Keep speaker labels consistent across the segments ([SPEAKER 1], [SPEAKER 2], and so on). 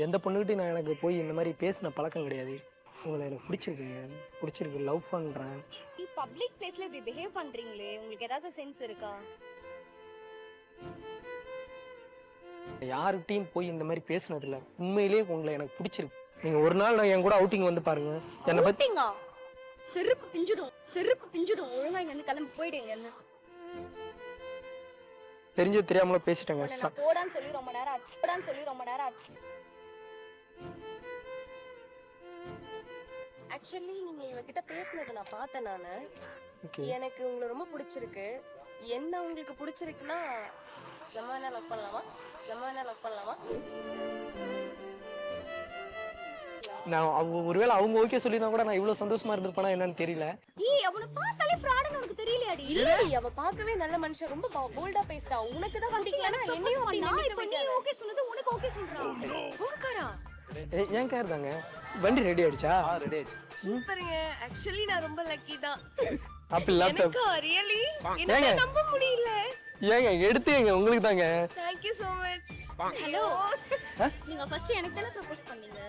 [SPEAKER 1] எந்த பொண்ணுகிட்டையும் நான் எனக்கு போய் இந்த மாதிரி பேசின பழக்கம் கிடையாது. உங்களை எனக்கு பிடிச்சிருக்குங்க. பிடிச்சிருக்கு. லவ் பண்ணுறேன்.
[SPEAKER 2] பப்ளிக் பிளேஸ்ல இப்படி பிஹேவ் பண்றீங்களே, உங்களுக்கு ஏதாவது சென்ஸ் இருக்கா?
[SPEAKER 1] யார்கிட்டையும் போய் இந்த மாதிரி பேசினதில்ல. உண்மையிலேயே உங்களை எனக்கு பிடிச்சிருக்கு. நீங்கள் ஒரு நாள் நான் என் கூட அவுட்டிங் வந்து பாருங்க. என்னை பற்றி
[SPEAKER 2] அவுட்டிங்கா? செருப்பு பிஞ்சிடும், செருப்பு பிஞ்சிடும். ஒழுங்கா இங்க இருந்து கிளம்பி போயிடுங்க.
[SPEAKER 1] தெரிஞ்சோ தெரியாமலோ பேசிட்டேங்க.
[SPEAKER 2] நான் போடான்னு சொல்லி ரொம்ப நேரம் ஆச்சு. போடான்னு சொல்லி ரொம்ப நேரம் ஆச்சு. ஆக்சுவலி நீங்க இவகிட்ட பேசுனதை நான் பார்த்தேன். நானு எனக்கு உங்களை ரொம்ப பிடிச்சிருக்கு. என்ன உங்களுக்கு பிடிச்சிருக்குன்னா நம்ம என்ன லவ் பண்ணலாமா?
[SPEAKER 1] நான் ஒருவேளை அவங்க ஓகே சொல்லிதான் கூட நான் இவ்வளவு சந்தோஷமா இருந்திருப்பேனா என்னன்னு தெரியல.
[SPEAKER 2] அவனை பார்த்தாலே ஃப்ராடுன்னு உனக்கு தெரியலையாடி? இல்ல, அவ பார்க்கவே நல்ல மனுஷன். ரொம்ப போல்டா பேசுறா. உனக்கு தான் பிடிக்கலனா என்னையும் பண்ணா. இப்போ நீ ஓகே சொன்னது உனக்கு ஓகே சொல்றா. உங்க காரா?
[SPEAKER 1] ஏன் கார் தாங்க. வண்டி ரெடி ஆயிடுச்சா?
[SPEAKER 3] ரெடி ஆயிடுச்சு.
[SPEAKER 2] சூப்பர்ங்க. ஆக்சுவலி நான் ரொம்ப லக்கி தான்.
[SPEAKER 1] அப்ப லேப்டாப்
[SPEAKER 2] ரியலி என்னால நம்ப முடியல.
[SPEAKER 1] ஏங்க எடுத்தீங்க உங்களுக்கு தாங்க.
[SPEAKER 2] Thank you so much. Hello, நீங்க ஃபர்ஸ்ட் எனக்கு தான ப்ரோபோஸ் பண்ணீங்க.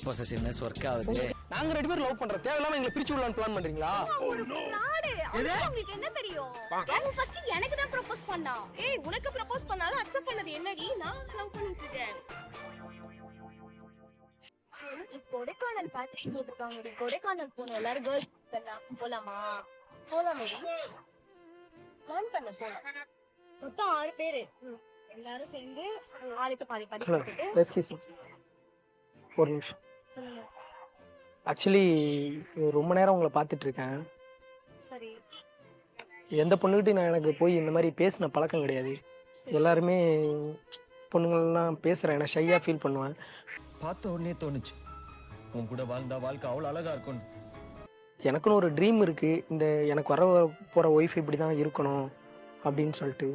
[SPEAKER 3] பொசசிவ்னஸ் வர்க் ஆகுது.
[SPEAKER 1] நாங்க ரெண்டு பேரும் லவ் பண்றோம். தேவையில்லாம எங்களை பிரிச்சு விடலாம்னு பிளான் பண்றீங்களா?
[SPEAKER 2] ஃப்ராட். உங்களுக்கு என்ன தெரியும்? எனக்கு ஃபர்ஸ்ட் எனக்கு தான் ப்ரோபோஸ் பண்ணா. ஏய், உனக்கு ப்ரோபோஸ் பண்ணாலும் அக்செப்ட் பண்ணது என்னடி? நான் லவ் பண்ணிட்டு இருக்கேன். கொடைக்கானல் பேக்கேஜ் போட்டுருக்காங்க. கொடைக்கானல் போன எல்லாரும் கேர்ள்ஸ் போலாமா? போலாமே. பிளான் பண்ண போலாம். மொத்தம் 6 பேரு. எல்லாரும் சேர்ந்து ஆளுக்கு பாதி பாதி போட்டுட்டு.
[SPEAKER 1] Excuse me. ஒரு நிமிஷம்.
[SPEAKER 2] சொல்லுங்க.
[SPEAKER 1] ஆக்சுவலி ரொம்ப நேரம் உங்களை பார்த்துட்டு இருக்கேன்.
[SPEAKER 2] சரி.
[SPEAKER 1] எந்த பொண்ணுகிட்டையும் நான் எனக்கு போய் இந்த மாதிரி பேசின பழக்கம் கிடையாது. எல்லாருமே பொண்ணுங்கள்லாம் பேசுகிறேன். நான் ஷையாக ஃபீல் பண்ணுவேன்.
[SPEAKER 4] பார்த்த உடனே தோணுச்சு உன் கூட வாழ்ந்தா வாழ்க்கை அவ்வளோ அழகா இருக்கும்.
[SPEAKER 1] எனக்குன்னு ஒரு ட்ரீம் இருக்குது. இந்த எனக்கு வர போகிற ஒய்ஃப் இப்படி தான் இருக்கணும் அப்படின்னு சொல்லிட்டு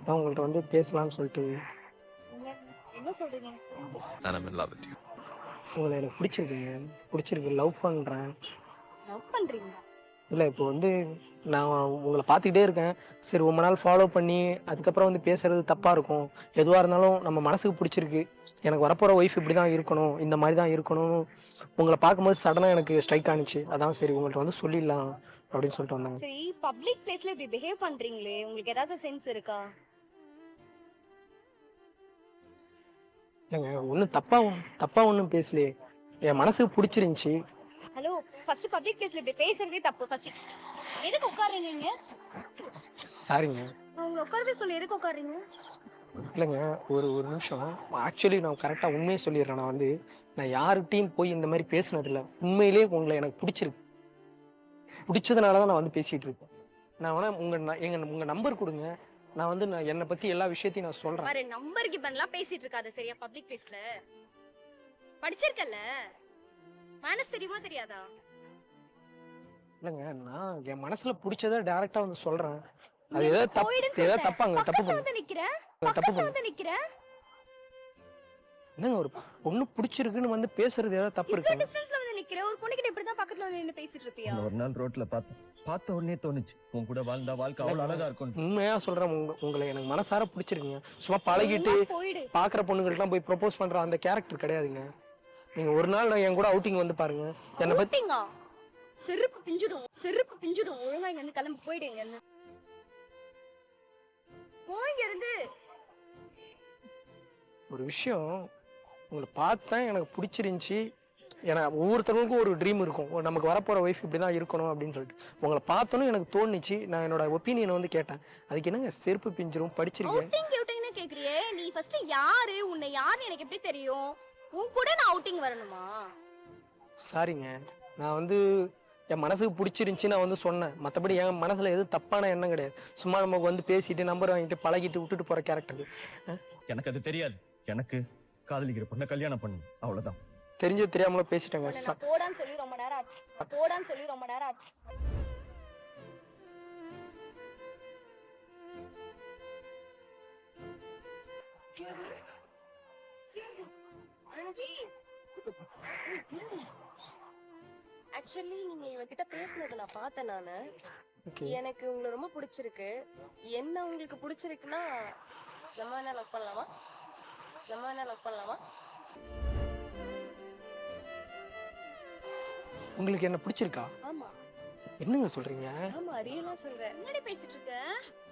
[SPEAKER 1] நான் உங்கள்கிட்ட வந்து பேசலான்னு சொல்லிட்டு.
[SPEAKER 2] என்ன சொல்றீங்க?
[SPEAKER 1] உங்களை எனக்கு பிடிச்சிருக்குங்க. பிடிச்சிருக்கு. லவ் பண்ணுறேன்.
[SPEAKER 2] லவ் பண்றீங்களா?
[SPEAKER 1] இல்லை, இப்போ வந்து நான் உங்களை பார்த்துக்கிட்டே இருக்கேன். சரி, ரொம்ப நாள் ஃபாலோ பண்ணி அதுக்கப்புறம் வந்து பேசுகிறது தப்பாக இருக்கும். எதுவாக இருந்தாலும் நம்ம மனசுக்கு பிடிச்சிருக்கு. எனக்கு வரப்போகிற ஒய்ஃப் இப்படி தான் இருக்கணும், இந்த மாதிரி தான் இருக்கணும். உங்களை பார்க்கும்போது சடனாக எனக்கு ஸ்ட்ரைக் ஆனிச்சு. அதான் சரி உங்கள்கிட்ட வந்து சொல்லிடலாம் அப்படின்னு சொல்லிட்டு வந்தாங்க.
[SPEAKER 2] சரி, பப்ளிக் பிளேஸ்ல இப்படி பிஹேவ் பண்றீங்களே, உங்களுக்கு ஏதாவது சென்ஸ் இருக்கா?
[SPEAKER 1] இல்லைங்க, ஒன்றும் தப்பாக ஒன்றும் பேசலையே. என் மனசுக்கு பிடிச்சிருந்துச்சி.
[SPEAKER 2] ஹலோ, ஃபர்ஸ்ட் பப்ளிக் பிளேஸ்ல இப்படி பேசுறதே தப்பு. ஃபர்ஸ்ட் எதுக்கு உட்காருறீங்க நீங்க?
[SPEAKER 1] சாரிங்க.
[SPEAKER 2] உங்களை உட்காரவே சொல்லி எதுக்கு உட்காருறீங்க?
[SPEAKER 1] இல்லைங்க, ஒரு நிமிஷம். ஆக்சுவலி நான் கரெக்டாக உண்மையை சொல்லிடுறேன். நான் யார்கிட்டையும் போய் இந்த மாதிரி பேசினதில்லை. உண்மையிலேயே உங்களை எனக்கு பிடிச்சிருக்கு. பிடிச்சதுனால தான் நான் வந்து பேசிகிட்டு இருக்கேன். நான் வேணா உங்கள் நம்பர் கொடுங்க. நான் என்னை பற்றி எல்லா விஷயத்தையும் நான் சொல்கிறேன்.
[SPEAKER 2] வேற நம்பருக்கு பண்ணலாம் பேசிட்டு இருக்காத சரியா? பப்ளிக் பிளேஸ்ல படிச்சிருக்கல, மனசு தெரியுமா தெரியாதா?
[SPEAKER 1] இல்லைங்க, நான் என் மனசுல பிடிச்சதை டைரக்டா வந்து சொல்றேன். அது ஏதாவது தப்பாங்க. தப்பு என்னங்க, ஒரு பொண்ணு பிடிச்சிருக்குன்னு வந்து பேசுறது ஏதாவது தப்பு இருக்கு?
[SPEAKER 2] டிஸ்டன்ஸ்ல வந்து நிக்கிற ஒரு பொண்ணு கிட்ட இப்படி தான் பக்கத்துல வந்து நின்னு பேசிட்டு இருப்பியா?
[SPEAKER 4] ஒரு நாள் ரோட்ல பார்த்த உடனே தோணுச்சு உன் கூட வாழ்ந்தா வாழ்க்கை அவ்வளோ அழகா இருக்கும்.
[SPEAKER 1] உண்மையா சொல்றேன், உங்களை எனக்கு மனசார பிடிச்சிருக்குங்க. சும்மா பழகிட்டு பாக்குற பொண்ணுங்களுக்குலாம் போய் ப்ரொபோஸ் பண்ற அந்த கேரக்டர் கிடையாதுங்க. நீங்க ஒரு நாள் என் கூட அவுட்டிங் வந்து பாருங்க. என்ன பத்தி
[SPEAKER 2] செருப்பு பிஞ்சிடும். ஒழுங்கா இங்க இருந்து கிளம்பி போயிடுங்க. போயிங்க இருந்து.
[SPEAKER 1] ஒரு விஷயம், உங்களை பார்த்தேன், எனக்கு பிடிச்சிருந்துச்சி. ஏன்னா ஒவ்வொருத்தருக்கும் ஒரு ட்ரீம் இருக்கும். நமக்கு வரப்போகிற ஒய்ஃப் இப்படி தான் இருக்கணும் அப்படின்னு சொல்லிட்டு. உங்களை பார்த்தோன்னு எனக்கு தோணுச்சு. நான் என்னோட ஒப்பீனியனை வந்து கேட்டேன். அதுக்கு என்னங்க செருப்பு பிஞ்சிரும் படிச்சிருக்கேன்
[SPEAKER 2] கேக்குறியே? நீ ஃபர்ஸ்ட் யாரு, உன்னை யாருன்னு எனக்கு எப்படி தெரியும்? உன் கூட நான் அவுட்டிங் வரணுமா?
[SPEAKER 1] சாரிங்க, நான் வந்து என் மனசுக்கு பிடிச்சிருந்துச்சி நான் வந்து சொன்னேன். மற்றபடி என் மனசில் எதுவும் தப்பான எண்ணம் கிடையாது. சும்மா நமக்கு வந்து பேசிட்டு நம்பர் வாங்கிட்டு பழகிட்டு விட்டுட்டு போகிற கேரக்டர்.
[SPEAKER 4] எனக்கு அது தெரியாது. எனக்கு காதலிக்கிற பொண்ணை கல்யாணம் பண்ணு, அவ்வளோதான்.
[SPEAKER 1] தெரிஞ்சோ தெரியாமலோ பேசிட்டேங்க.
[SPEAKER 2] போடான்னு சொல்லி ரொம்ப நேரம் ஆச்சு. ஆக்சுவலி நீங்க இவகிட்ட பேசுனதை நான் பார்த்தேன். நானு எனக்கு உங்களை ரொம்ப பிடிச்சிருக்கு. என்ன உங்களுக்கு பிடிச்சிருக்குன்னா நம்ம என்ன லவ் பண்ணலாமா? நம்ம என்ன லவ் பண்ணலாமா?
[SPEAKER 1] உங்களுக்கு என்ன பிடிச்சிருக்கா?
[SPEAKER 2] ஆமா
[SPEAKER 1] என்னங்க சொல்றீங்க?
[SPEAKER 2] ஆமா ரியலா சொல்றேன். என்னடி பேசிட்டு இருக்க?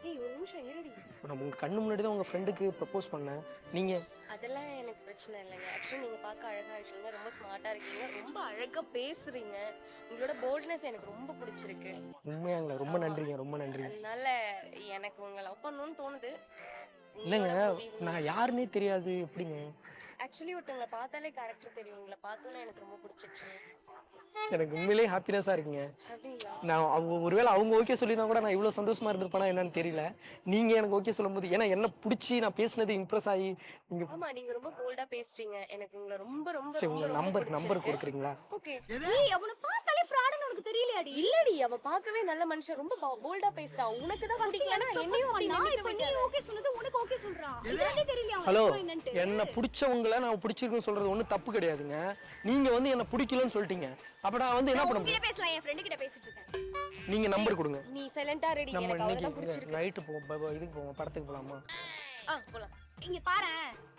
[SPEAKER 2] ஏய் ஒரு நிமிஷம் இருடி.
[SPEAKER 1] நான் உங்க கண்ணு முன்னாடி தான் உங்க ஃப்ரெண்டுக்கு ப்ரப்போஸ் பண்ணேன். நீங்க
[SPEAKER 2] அதெல்லாம் எனக்கு பிரச்சனை இல்லைங்க. ஆக்சுவலி நீங்க பார்க்க அழகா இருக்கீங்க, ரொம்ப ஸ்மார்ட்டா இருக்கீங்க, ரொம்ப அழகா பேசுறீங்க. உங்களோட போல்ட்னஸ் எனக்கு ரொம்ப பிடிச்சிருக்கு.
[SPEAKER 1] உண்மையாங்களா? ரொம்ப நன்றிங்க, ரொம்ப நன்றிங்க.
[SPEAKER 2] அதனால எனக்கு உங்களை லவ் பண்ணணும்னு தோணுது.
[SPEAKER 1] இல்லைங்க, நான் யாருன்னே தெரியாது, எப்படிங்க?
[SPEAKER 2] ஆக்சுவலி ஒருத்தவங்களை பார்த்தாலே கேரக்டர் தெரியும். உங்களை பார்த்தோன்னே எனக்கு ரொம்ப பிடிச்சிருச்சு.
[SPEAKER 1] எனக்கு உண்மையிலேயே ஹாப்பினஸா இருக்குங்க.
[SPEAKER 2] அப்படிங்களா?
[SPEAKER 1] நான் ஒருவேளை அவங்க ஓகே சொல்லி தான் கூட நான் இவ்வளோ சந்தோஷமா இருந்திருப்பேனா என்னன்னு தெரியல. நீங்க எனக்கு ஓகே சொல்லும்போது, ஏன்னா என்ன பிடிச்சி நான் பேசினது இம்ப்ரெஸ் ஆகி நீங்க
[SPEAKER 2] ஆமா நீங்க ரொம்ப போல்டா பேசுறீங்க. எனக்கு உங்களை ரொம்ப ரொம்ப
[SPEAKER 1] சரி உங்க நம்பர் கொடுக்குறீங்களா?
[SPEAKER 2] ஓகே. ஏய் அவனை பார்த்தாலே ஃப்ராட்னு உனக்கு தெரியலையாடி? இல்லடி அவ பார்க்கவே நல்ல மனுஷன், ரொம்ப போல்டா பேசுறா. உனக்கு தான் பிடிக்கலனா என்னையும் பண்ணா இப்போ நீ ஓகே சொன்னது உனக்கு ஓகே சொல்றான். இதே தெரியலையா
[SPEAKER 1] ஹலோ,
[SPEAKER 2] அவனுக்கு என்னன்னு?
[SPEAKER 1] என்ன பிடிச்சவங்கள நான் பிடிச்சிருக்குன்னு சொல்றது ஒன்றும் தப்பு கிடையாதுங்க. நீங்க வந்து என்ன பிடிக்கலன்னு சொல்லிட்டீங்க. அப்ப நான் வந்து என்ன பண்ண முடியும்?
[SPEAKER 2] கிட்ட பேசலாம், என் ஃப்ரெண்ட் கிட்ட பேசிட்டு இருக்கேன்.
[SPEAKER 1] நீங்க நம்பர் கொடுங்க.
[SPEAKER 2] நீ சைலண்டா ரெடி.
[SPEAKER 1] நம்ம
[SPEAKER 2] எனக்கு அவளை தான்
[SPEAKER 1] இன்னைக்கு
[SPEAKER 2] பிடிச்சிருக்கு.
[SPEAKER 1] நைட்டு போவோம், இதுக்கு போவோம், படத்துக்கு போலாமா?
[SPEAKER 2] போலாம். இங்க பாரு,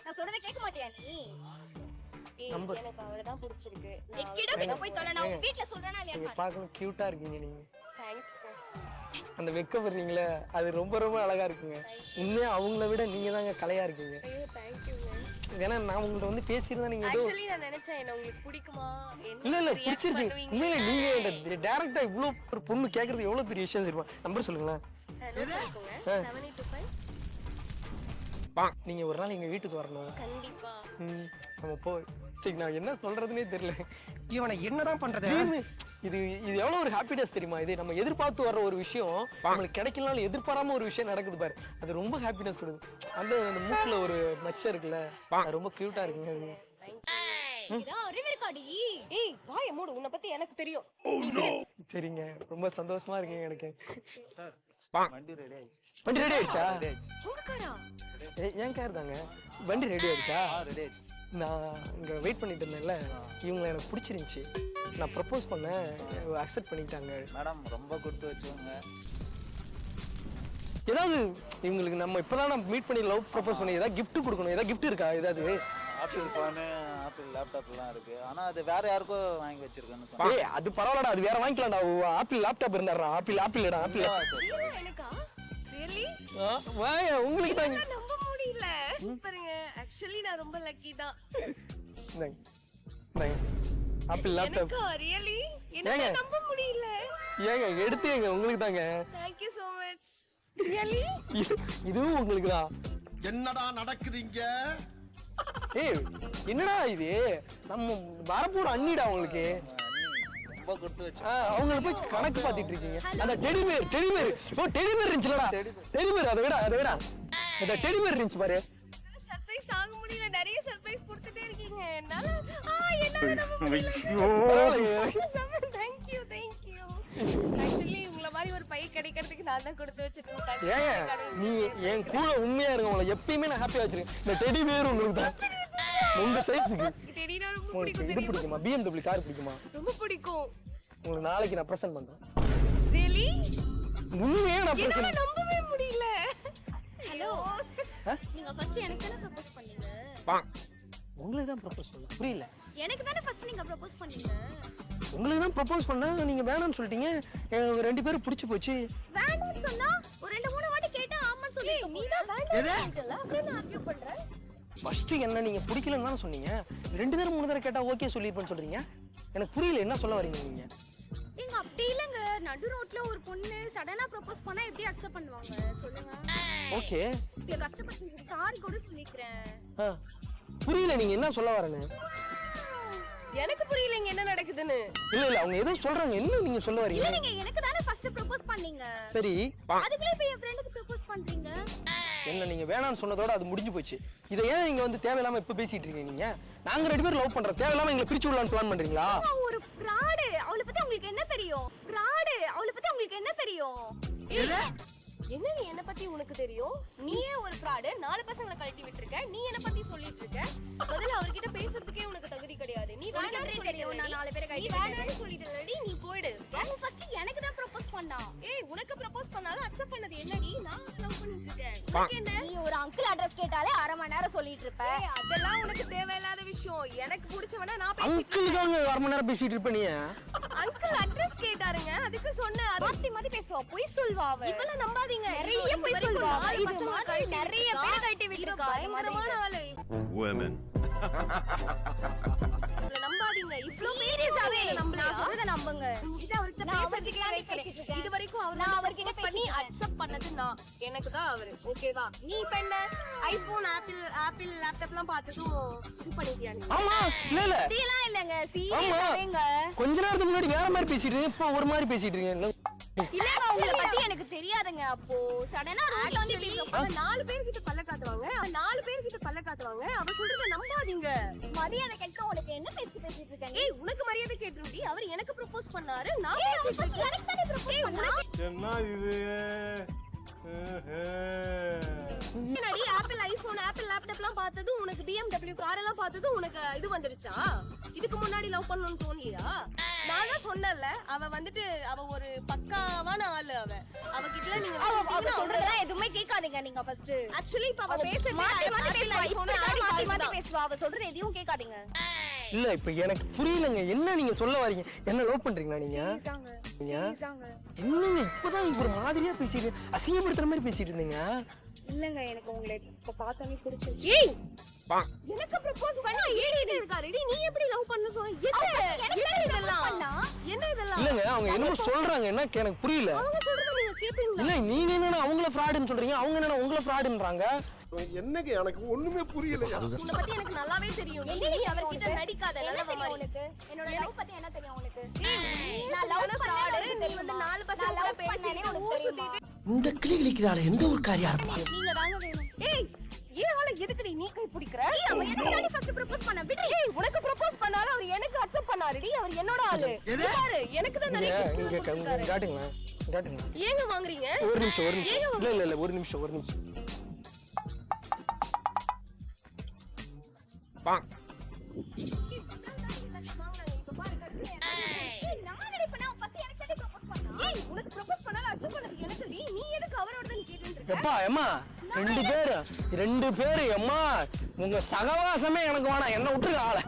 [SPEAKER 2] நான் சொல்றத கேட்க மாட்டியா நீ? ஏய்
[SPEAKER 1] Number.
[SPEAKER 2] எனக்கு அவளை தான் பிடிச்சிருக்கு.
[SPEAKER 1] எக்கிட்ட
[SPEAKER 2] போய் தொலை. நான் வீட்ல சொல்றேனா இல்லையா?
[SPEAKER 1] நீங்க பார்க்கணும் கியூட்டா இருக்கீங்க நீங்க.
[SPEAKER 2] தேங்க்ஸ்.
[SPEAKER 1] அந்த வெக்கப்படுறீங்களே அது ரொம்ப ரொம்ப அழகா இருக்குங்க. உண்மையா அவங்கள விட நீங்க தாங்க கலையா இருக்கீங்க.
[SPEAKER 2] ஐயோ தேங்க் யூ மேம்.
[SPEAKER 1] ஏன்னா நான் உங்கள்ட்ட வந்து பேசியிருந்தா நீங்க ஏதோ
[SPEAKER 2] ஆக்சுவலி நான் நினைச்சேன் என்ன உங்களுக்கு பிடிக்குமா
[SPEAKER 1] இல்ல பிடிச்சிருச்சு. உண்மையிலே நீங்க இந்த டைரக்டா இவ்ளோ ஒரு பொண்ணு கேக்குறது எவ்வளவு பெரிய விஷயம் தெரியுமா? நம்பர் சொல்லுங்களேன்.
[SPEAKER 2] இருக்குங்க 7825.
[SPEAKER 1] நீங்க ஒரு நாள் எங்க வீட்டுக்கு வரணும்.
[SPEAKER 2] கண்டிப்பா.
[SPEAKER 1] நம்ம போய் சரி நான் என்ன சொல்றதுனே தெரியல.
[SPEAKER 5] இவனை என்னதான் பண்றது?
[SPEAKER 1] இது எவ்வளவு ஒரு ஹாப்பினஸ் தெரியுமா? இது நம்ம எதிர்பார்த்து வர்ற ஒரு விஷயம் நம்மளுக்கு கிடைக்கலனாலும் எதிர்பாராம ஒரு விஷயம் நடக்குது பாரு, அது ரொம்ப ஹாப்பினஸ் கொடுக்குது. அந்த மூக்குல ஒரு மச்சம் இருக்குல்ல, அது ரொம்ப கியூட்டா இருக்குங்க.
[SPEAKER 2] இதான் அறிவு இருக்காடி. ஏய் வாயை மூடு, உன்னை பத்தி எனக்கு தெரியும்.
[SPEAKER 1] சரிங்க, ரொம்ப சந்தோஷமா இருக்கீங்க எனக்கு.
[SPEAKER 5] சார் வண்டி ரெடி ஆயிடுச்சு.
[SPEAKER 1] வண்டி ரெடி ஆயிடுச்சா?
[SPEAKER 2] உங்க காரா?
[SPEAKER 1] ஏன் கார் தாங்க. வண்டி ரெடி ஆயிடுச்சா?
[SPEAKER 5] ரெடி ஆயிடுச்சு.
[SPEAKER 1] நான் இங்கே வெயிட் பண்ணிட்டு இருந்தேன்ல, இவங்க எனக்கு பிடிச்சிருந்துச்சி. நான் ப்ரப்போஸ் பண்ணேன், அக்செப்ட் பண்ணிக்கிட்டாங்க.
[SPEAKER 5] மேடம் ரொம்ப கொடுத்து வச்சுங்க.
[SPEAKER 1] ஏதாவது இவங்களுக்கு நம்ம இப்போதான் நான் மீட் பண்ணி லவ் ப்ரப்போஸ் பண்ணி ஏதாவது கிஃப்ட் கொடுக்கணும். ஏதாவது கிஃப்ட் இருக்கா? ஏதாவது
[SPEAKER 5] ஆப்பிள் ஃபோனு, ஆப்பிள் லேப்டாப் எல்லாம் இருக்கு. ஆனா அது வேற யாருக்கோ வாங்கி வச்சிருக்கேன்னு சொன்னாங்க.
[SPEAKER 1] ஏய் அது பரவாயில்லடா, அது வேற வாங்கிக்கலாம்டா. ஆப்பிள் லேப்டாப் இருந்தாரா? இல்லடா ஆப்பிள்.
[SPEAKER 2] எனக்கா? ரியலி?
[SPEAKER 1] வாங்க உங்களுக்கு தான்.
[SPEAKER 2] நம்ப முடியல. பாருங்க ஆக்சுவலி நான் ரொம்ப லக்கி தான்.
[SPEAKER 1] Apple laptop.
[SPEAKER 2] எனக்கா? ரியலி? என்னால நம்ப முடியல.
[SPEAKER 1] ஏங்க எடுத்தீங்க, உங்களுக்கு தாங்க.
[SPEAKER 2] Thank you so much. Really?
[SPEAKER 1] இதுவும் உங்களுக்கு தான்.
[SPEAKER 6] என்னடா நடக்குது இங்க?
[SPEAKER 1] ஏய் என்னடா இது? நம்ம வரப்போற அண்ணிடா உங்களுக்கு.
[SPEAKER 5] ரொம்ப கொடுத்து வச்சு
[SPEAKER 1] அவங்களுக்கு போய் கணக்கு பார்த்துட்டு இருக்கீங்க. அந்த டெடிபேர் ஓ டெடிபேர் இருந்துச்சுலடா. டெடிபேர் அதை விட அந்த டெடிபேர் இருந்துச்சு பாரு.
[SPEAKER 2] சர்ப்ரைஸ் தாங்க முடியல. நிறைய சர்ப்ரைஸ் கொடுத்துட்டே இருக்கீங்க. என்னால நம்ப முடியல. Thank you. ஆக்சுவலி உங்களை மாதிரி ஒரு பை கிடைக்கிறதுக்கு நான் தான் கொடுத்து வச்சிருக்கேன்.
[SPEAKER 1] ஏங்க நீ என் கூட உண்மையா இருங்க, உங்களை எப்பயுமே நான் ஹாப்பியா வச்சிருக்கேன். இந்த டெடிபேர் உங்களுக்கு தான். உங்க சைஸுக்கு
[SPEAKER 2] டெடினா ரொம்ப
[SPEAKER 1] உங்களுக்கு
[SPEAKER 2] பிடிக்கும்.
[SPEAKER 1] இது பிடிக்குமா? BMW கார் பிடிக்குமா?
[SPEAKER 2] ரொம்ப பிடிக்கும்.
[SPEAKER 1] உங்களுக்கு நாளைக்கு நான் ப்ரெசென்ட் பண்றேன்.
[SPEAKER 2] ரியலி?
[SPEAKER 1] உண்மையா நான்
[SPEAKER 2] என்னால
[SPEAKER 1] ப்ரெசென்ட்.
[SPEAKER 2] நம்பவே முடியல. ஹலோ நீங்க ஃபர்ஸ்ட் எனக்கு தான ப்ரோபோஸ் பண்ணீங்க?
[SPEAKER 1] உங்களுக்கு தான் ப்ரப்போஸ் பண்ண புரியல.
[SPEAKER 2] எனக்கு தான ஃபர்ஸ்ட் நீங்க ப்ரோபோஸ் பண்ணீங்க.
[SPEAKER 1] உங்களுக்கு தான் ப்ரப்போஸ் பண்ணா நீங்க வேணாம்னு சொல்லிட்டீங்க. ரெண்டு பேரும் பிடிச்சு போச்சு.
[SPEAKER 2] வேண்டாம்னு சொன்னா ஒரு 2-3 வாட்டி கேட்டா ஆமான்னு சொல்லி நீ தான் வேண்டாம்னு சொல்லிட்டல. அப்படியே நான் ஆர்கியூ பண்றேன்.
[SPEAKER 1] ஃபர்ஸ்ட் என்ன நீங்க பிடிக்கலன்னு தானே சொன்னீங்க. 2 தடவை 3 தடவை கேட்டா ஓகே சொல்லிருப்பேன்னு சொல்றீங்க. எனக்கு புரியல என்ன சொல்ல வரீங்க நீங்க.
[SPEAKER 2] ஏங்க அப்படி இல்லங்க, நடு ரோட்ல ஒரு பொண்ணு சடனா ப்ரோபோஸ் பண்ணா எப்படி அக்செப்ட் பண்ணுவாங்க சொல்லுங்க.
[SPEAKER 1] ஓகே
[SPEAKER 2] இவ்வளவு கஷ்டப்பட்டு சாரி கூட சொல்லிக்கிறேன்.
[SPEAKER 1] புரியல நீங்க என்ன சொல்ல வரீங்க.
[SPEAKER 2] எனக்கு புரியலங்க என்ன நடக்குதுன்னு.
[SPEAKER 1] இல்ல அவங்க ஏதோ சொல்றாங்க, என்ன நீங்க சொல்ல வரீங்க.
[SPEAKER 2] இல்ல நீங்க எனக்கு தானே ஃபர்ஸ்ட் ப்ரோபோஸ் பண்ணீங்க.
[SPEAKER 1] சரி
[SPEAKER 2] அதுக்குள்ள இப்ப என் ஃப்ரெண்டுக்கு ப்ரோபோஸ் பண்றீங்க.
[SPEAKER 1] என்ன நீங்க வேணாம்னு சொன்னதோட அது முடிஞ்சு போச்சு. இதை ஏன் நீங்க வந்து தேவையில்லாம இப்ப பேசிட்டு இருக்கீங்க. நீங்க நாங்க 2 பேரும் லவ் பண்றோம், தேவையில்லாம எங்களை பிரிச்சு விடலாம்னு பிளான் பண்றீங்களா?
[SPEAKER 2] ஒரு ஃப்ராட். அவளை பத்தி உங்களுக்கு என்ன தெரியும்? ஃப்ராட். அவளை பத்தி உங்களுக்கு என்ன தெரியும்? என்ன நீ என்ன பத்தி உனக்கு தெரியும்? நீயே ஒரு ஃப்ராட். 4 பசங்களை கழட்டி விட்டுருக்க. நீ என்ன பத்தி சொல்லிட்டு இருக்க? முதல்ல அவர்கிட்ட பேசுறதுக்கே உனக்கு தகுதி கிடையாது. நீ வேணாம்னு தெரியும். நான் 4 பேரை கழட்டி விட்டுட்டேன். நீ வேணாம்னு சொல்லிட்டலடி, நீ போய்டு. அவன் ஃபர்ஸ்ட் எனக்கு தான் ப்ரோபோஸ் பண்ணா?
[SPEAKER 7] ஏய் உனக்கு ப்ரப்போஸ் பண்ணாலும் அக்செப்ட் பண்ணது என்னடி? நான் லவ் பண்ணிட்டு இருக்கேன். உனக்கு என்ன?
[SPEAKER 2] நீ ஒரு அங்கிள் அட்ரஸ் கேட்டாலே அரை மணி நேரம் சொல்லிட்டு இருப்ப.
[SPEAKER 7] ஏய் அதெல்லாம் உனக்கு தேவையில்லாத விஷயம். எனக்கு பிடிச்சவனா நான்
[SPEAKER 1] அங்கிளுக்காக 1/2 மணி நேரம் பேசிட்டு இருப்ப நீ.
[SPEAKER 7] அங்கிள் அட்ரஸ் கேட்டாருங்க. அதுக்கு சொன்னேன்.
[SPEAKER 2] மாத்தி மாத்தி பேசுவா, பொய் சொல்வா அவ.
[SPEAKER 7] இவள நம்பாதீங்க.
[SPEAKER 2] நிறைய பொய் சொல்வா. இது மாதிரி நிறைய பேர் கட்டி விட்டுருக்கா.
[SPEAKER 7] பயங்கரமான ஆளு.
[SPEAKER 6] women
[SPEAKER 7] இவள நம்பாதீங்க. இவ்ளோ
[SPEAKER 2] சீரியஸாவே
[SPEAKER 7] நம்பலையா?
[SPEAKER 2] நான் சொல்றத நம்புங்க.
[SPEAKER 7] இது அவர்கிட்ட
[SPEAKER 2] நான்
[SPEAKER 7] பேசுறதுக்கு
[SPEAKER 2] அவர்கிட்ட
[SPEAKER 7] வைக்கிறேன்.
[SPEAKER 2] பேசிட்டு இருக்கேன்.
[SPEAKER 7] இது வரைக்கும்
[SPEAKER 2] நான்
[SPEAKER 7] அவர்
[SPEAKER 2] அவர்கிட்ட
[SPEAKER 7] அவர்கிட்ட பண்ணி
[SPEAKER 2] பேசிட்டு
[SPEAKER 7] அக்செப்ட் பண்ணது நான். எனக்கு தான் அவரு. ஓகேவா? நீ இப்ப என்ன ஐபோன் ஆப்பிள் லேப்டாப்லாம் பார்த்ததும் இது பண்ணிட்டியா நீ?
[SPEAKER 1] ஆமா இல்ல
[SPEAKER 2] அப்படியெல்லாம் இல்லங்க, சீரியஸாவேங்க.
[SPEAKER 1] கொஞ்ச நேரத்துக்கு முன்னாடி வேற மாதிரி பேசிட்டு இருந்தீங்க, இப்போ ஒரு மாதிரி பேசிட்டு இருக்கீங்க.
[SPEAKER 2] இல்லங்க, உங்களை பத்தி எனக்கு தெரியாதுங்க. அப்போ சடனா ரோட்ல வந்து
[SPEAKER 7] Actually,
[SPEAKER 2] பேசுறப்ப
[SPEAKER 7] அவ 4 பேர்கிட்ட பல்ல காட்டுவாங்க. அவ சொல்றத நம்பாதீங்க.
[SPEAKER 2] மரியாதை கேட்க உனக்கு என்ன பேசிட்டு இருக்க நீ?
[SPEAKER 7] ஏய் உனக்கு மரியாதை கேட்டுருடி. அவர் எனக்கு ப்ரோபோஸ் பண்ணாரு. நான்
[SPEAKER 2] எனக்கு தானே ப்ரோபோஸ் பண்ணா.
[SPEAKER 8] என்ன இது
[SPEAKER 7] என்னடி ஆப்பிள் ஐபோன் ஆப்பிள் லேப்டாப்லாம் பார்த்தது உனக்கு BMW கார் எல்லாம் பார்த்தது உனக்கு இது வந்துருச்சா? இதுக்கு முன்னாடி லவ் பண்ணணும்னு தோணலையா? நான் தான் சொன்னேன்ல, அவ ஒரு பக்காவான ஆளு. அவகிட்ட நீங்க
[SPEAKER 2] அவ சொல்றதெல்லாம் எதுவுமே கேட்காதீங்க நீங்க ஃபர்ஸ்ட்.
[SPEAKER 7] ஆக்சுவலி இப்ப அவ பேசுறது
[SPEAKER 2] மாத்தி மாத்தி பேசுவா.
[SPEAKER 7] ஐபோன்
[SPEAKER 2] மாத்தி மாத்தி பேசுவா. அவ சொல்றது எதையும் கேட்காதீங்க.
[SPEAKER 1] இல்ல இப்ப எனக்கு புரியலங்க, என்ன நீங்க சொல்ல வரீங்க? என்ன லவ் பண்றீங்களா நீங்க? நீங்க என்னங்க இப்பதான் ஒரு மாதிரியா பேசிட்டு அசிங்கப்படுத்துற மாதிரி பேசிட்டு இருந்தீங்க.
[SPEAKER 2] இல்லங்க, எனக்கு உங்களை இப்ப பார்த்தாலே பிடிச்சிருச்சு.
[SPEAKER 7] ஏய் எனக்கு ப்ரோபோஸ் பண்ணா ஏறிட்டே இருக்காரு. நீ எப்படி லவ் பண்ண சொன்ன? என்ன இதெல்லாம்? என்ன இதெல்லாம்?
[SPEAKER 1] இல்லங்க அவங்க என்னமோ சொல்றாங்க, என்ன எனக்கு புரியல.
[SPEAKER 7] அவங்க சொல்றத நீங்க கேப்பீங்களா?
[SPEAKER 1] இல்ல நீங்க என்னன்னா அவங்கள ஃப்ராடுன்னு சொல்றீங்க, அவங்க என்னன்னா உங்கள ஃப்ராடுன்றாங்க.
[SPEAKER 6] என்னங்க எனக்கு ஒண்ணுமே புரியலையா?
[SPEAKER 7] உன்னை பத்தி எனக்கு நல்லாவே தெரியும். நீ அவர்கிட்ட நடிக்காத.
[SPEAKER 2] என்ன
[SPEAKER 7] நல்ல
[SPEAKER 2] தெரியும்
[SPEAKER 7] மாதிரி.
[SPEAKER 2] உனக்கு? என்னோட லவ் பத்தி என்ன தெரியும் உனக்கு?
[SPEAKER 7] நான் லவ் பண்ணாரு. நீ வந்து 4 பசங்க கூட பேசிட்டு ஊர் சுத்திட்டு
[SPEAKER 6] இந்த கிளி கிளிக்கிறாளே எந்த ஒரு காரியா இருப்பா?
[SPEAKER 2] நீங்க தாங்க வேணும்.
[SPEAKER 7] ஏய் ஏன் ஆள எதுக்குடி நீ கை பிடிக்கற?
[SPEAKER 2] அவ எனக்கு தானே ஃபர்ஸ்ட் ப்ரோபோஸ் பண்ணா. விடு.
[SPEAKER 7] ஏய் உனக்கு ப்ரோபோஸ் பண்ணாரு. அவர் எனக்கு அக்செப்ட் பண்ணாருடி. அவர் என்னோட ஆளு. பாரு எனக்கு தான் நிறைய
[SPEAKER 1] இங்க
[SPEAKER 7] கிஃப்ட்ஸ் கொடுத்தாரு.
[SPEAKER 1] காட்டுங்களேன் காட்டுங்க.
[SPEAKER 7] ஏங்க வாங்குறீங்க?
[SPEAKER 1] ஒரு நிமிஷம் இல்ல ஒரு நிமிஷம்
[SPEAKER 2] ஏய், நான் நினைப்பேனா ஃபர்ஸ்ட் எனக்கு தானே ப்ரோபோஸ் பண்ணா.
[SPEAKER 7] ஏய் உனக்கு ப்ரோபோஸ் பண்ணாரு அக்செப்ட் பண்ணது எனக்குடி. நீ எதுக்கு அவரோடதான் கேட்டுட்டு இருக்க?
[SPEAKER 1] எப்பா ஏம்மா ரெண்டு பேரு எம்மா உங்க சகவாசமே எனக்கு வேணாம், என்ன விட்டுருக்க ஆள.